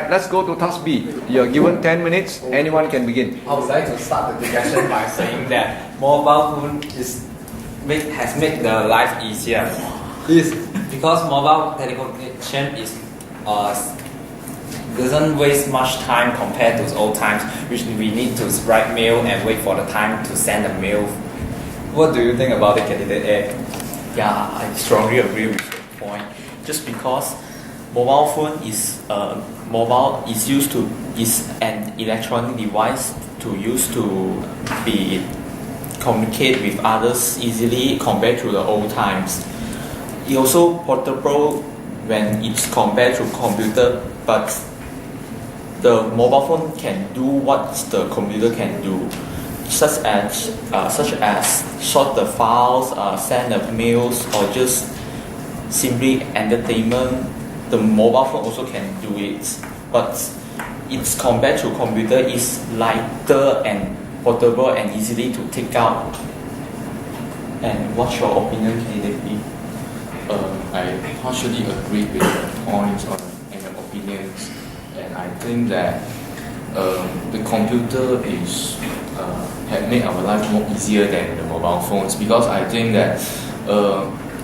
Alright, let's go to task B. You're given 10 minutes. Anyone can begin. I would like to start the discussion by saying that mobile phone has made the life easier. Yes. Because mobile telecommunication doesn't waste much time compared to old times, which we need to write mail and wait for the time to send the mail. What do you think about it, candidate A? Yeah, I strongly agree with your point. Just because mobile phone is an electronic device to communicate with others easily compared to the old times. It also portable when it's compared to computer, but the mobile phone can do what the computer can do, such as sort the files, send the mails, or just simply entertainment. The mobile phone also can do it, but it's compared to computer is lighter and portable and easily to take out. And what's your opinion, candidate B? I partially agree with the points and the opinions, and I think that the computer have made our life more easier than the mobile phones, because I think that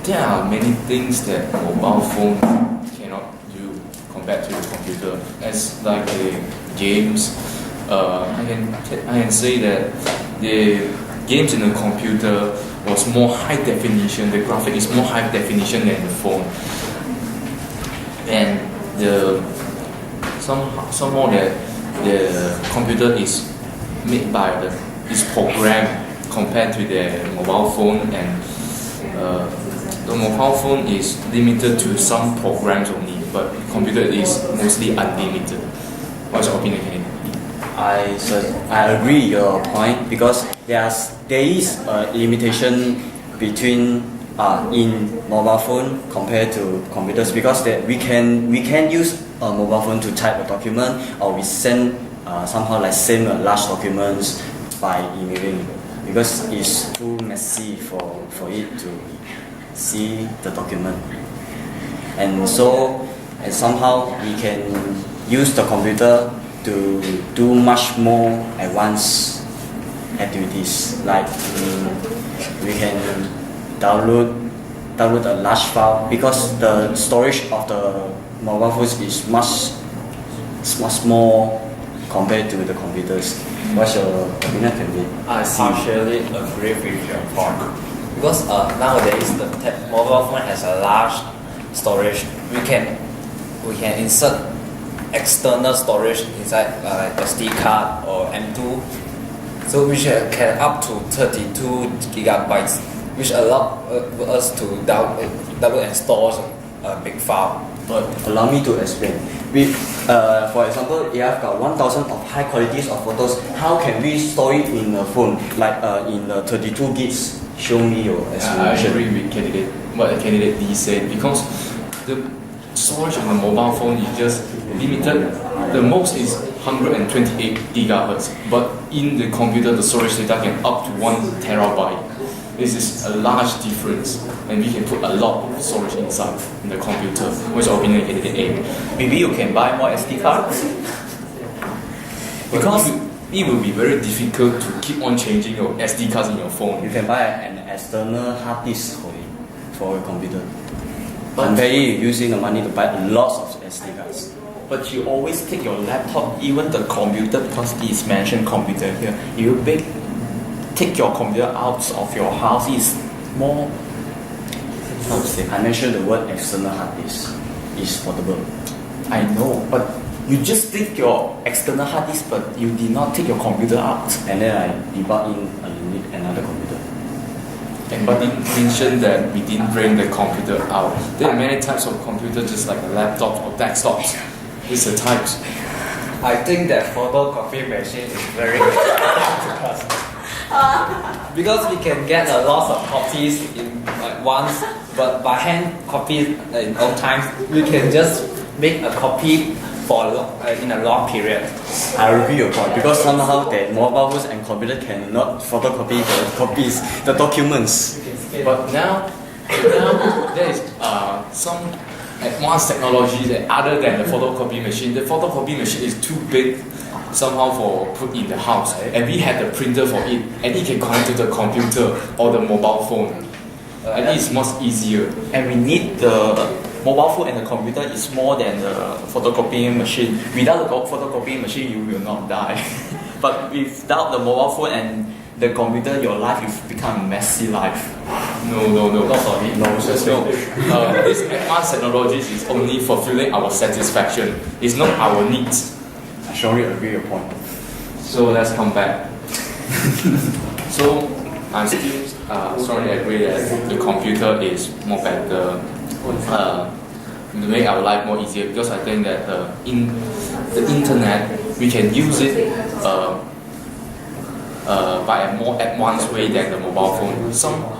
there are many things that mobile phone cannot do compared to the computer. As like the games, I can say that the games in the computer was more high definition. The graphic is more high definition than the phone, and somehow that the computer is made by is programmed compared to the mobile phone, and the mobile phone is limited to some programs only, but computer is mostly unlimited. What's your opinion, Kenny? I agree your point, because there is a limitation between in mobile phone compared to computers, because we can use a mobile phone to type a document, or we send send large documents by emailing, because it's too messy for it to see the document, and somehow we can use the computer to do much more advanced activities, like we can download a large file, because the storage of the mobile phones is much more compared to the computers. What's your opinion, Kenny? I partially agree with your point, because nowadays the mobile phone has a large storage. We can insert external storage inside SD card or M2, so which can up to 32 gigabytes, which allow us to download and store a big file. But allow me to explain. For example, if I've got 1,000 of high qualities of photos, how can we store it in a phone, like in the 32 gigs? Show me your explanation. I agree with what the candidate D said, because the storage on the mobile phone is just limited. The most is 128 gigahertz, but in the computer the storage data can up to 1 terabyte. This is a large difference, and we can put a lot of storage inside in the computer. What's your opinion, candidate A? Maybe you can buy more SD cards. Because it will be very difficult to keep on changing your SD cards in your phone. You can buy an external hard disk for a computer. Compare using the money to buy lots of SD cards. But you always take your laptop, even the computer, because it's mentioned computer here. You take your computer out of your house, is more. How to say? I mentioned the word external hard disk is portable. I know, but you just take your external hard disk, but you did not take your computer out. And then I debug in another computer. But it mentioned that we didn't bring the computer out. There are many types of computers, just like a laptop or desktops. These are types. I think that photocopy machine is very good because we can get a lot of copies in once, but by hand copies in old times we can just make a copy in a long period. I agree your point, because somehow that mobile phones and computer cannot photocopy the documents. But now there is some advanced technologies that other than the photocopy machine. The photocopy machine is too big somehow for put in the house, and we had a printer for it, and it can connect to the computer or the mobile phone, and it's much easier. And we need the mobile phone and the computer is more than the photocopying machine. Without the photocopying machine, you will not die. But without the mobile phone and the computer, your life will become a messy life. No. Not for me. No. This advanced technologies is only fulfilling our satisfaction. It's not our needs. I strongly agree your point. So let's come back. So I still strongly agree that the computer is more better to make our life more easier, because I think that in the internet we can use it by a more advanced way than the mobile phone.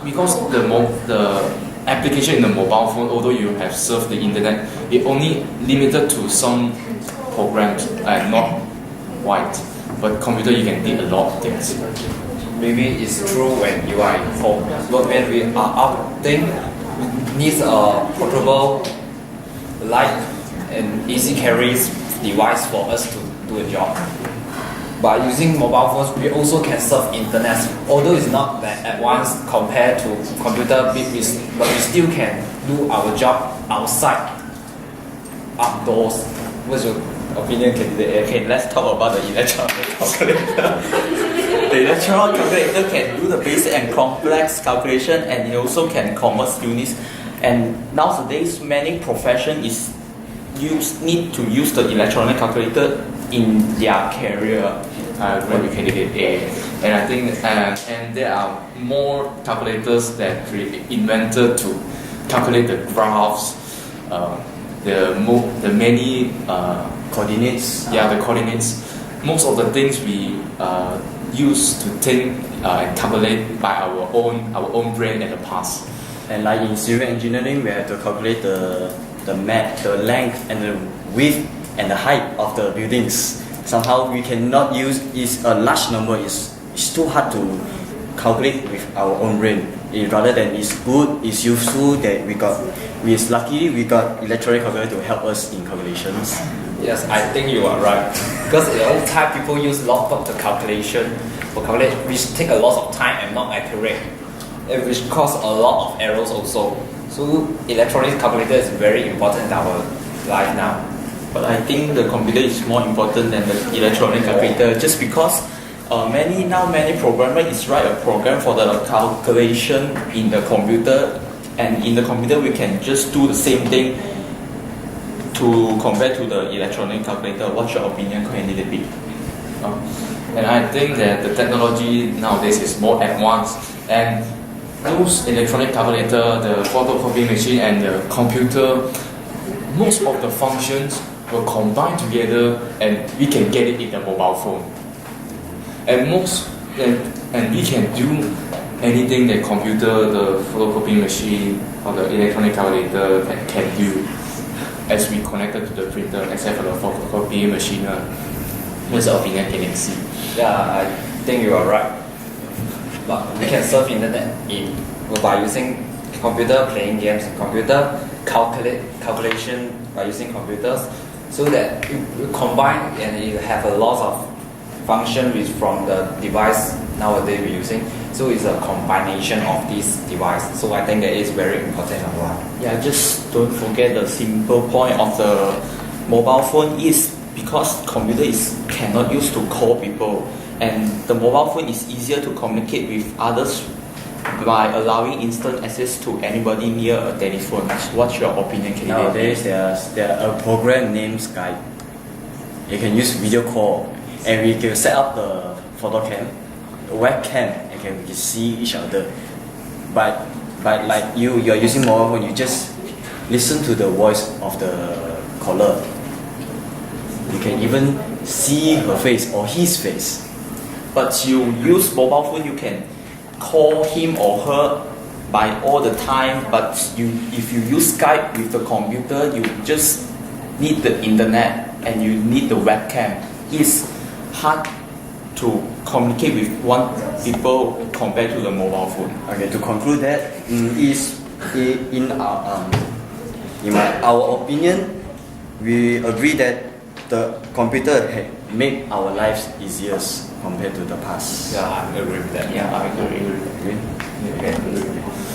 Because the application in the mobile phone, although you have surfed the internet, it only limited to some programs and not wide. But computer you can do a lot of things. Maybe it's true when you are at home, but when we are out, then we need a portable, light and easy carries device for us to do a job. By using mobile phones, we also can surf internet. Although it's not that advanced compared to computer, but we still can do our job outside, outdoors. What's your opinion, candidate? Okay, let's talk about the electronic calculator. The electronic calculator can do the basic and complex calculation, and it also can convert units. And nowadays, many professions need to use the electronic calculator in their career. I agree with candidate A, and I think and there are more calculators that invented to calculate the graphs, the many Coordinates. Yeah, the coordinates. Most of the things we used to think and calculate by our own brain in the past. And like in civil engineering, we have to calculate the map, the length and the width and the height of the buildings. Somehow we cannot use a large number. It's too hard to calculate with our own brain. Rather than it's good, it's useful that luckily we got electronic calculator to help us in calculations. Yes, I think you are right. Because the old time people use laptop to calculate, which take a lot of time and not accurate, which cause a lot of errors also. So electronic calculator is very important in our life now. But I think the computer is more important than the electronic calculator, just because many programmers is write a program for the calculation in the computer, and in the computer we can just do the same thing to compare to the electronic calculator. What's your opinion, candidate B? And I think that the technology nowadays is more advanced, and those electronic calculator, the photocopy machine and the computer, most of the functions will combine together and we can get it in the mobile phone. And we can do anything that computer, the photocopy machine or the electronic calculator can do, as we connected to the printer, except for the photocopy machine. What's your opinion, can you see? Yeah, I think you are right. But we can surf internet by using computer, playing games in computer, calculation by using computers, so that you combine and you have a lot of function from the device nowadays we're using. So it's a combination of this device. So I think that is very important in our life. Yeah, just don't forget the simple point of the mobile phone is because computer cannot use to call people, and the mobile phone is easier to communicate with others by allowing instant access to anybody near a telephone. What's your opinion, Kennedy? Nowadays there are a program named Skype. You can use video call, and we can set up the photo cam, webcam, and we can see each other. But like you are using mobile phone, you just listen to the voice of the caller. You can even see her face or his face. But you use mobile phone, you can call him or her by all the time. But if you use Skype with the computer, you just need the internet and you need the webcam. It's hard to communicate with one people compared to the mobile phone. Okay, to conclude that, our opinion, we agree that the computer make our lives easier compared to the past. Yeah, I agree with that. Yeah, I agree. Agree? Yeah, I agree.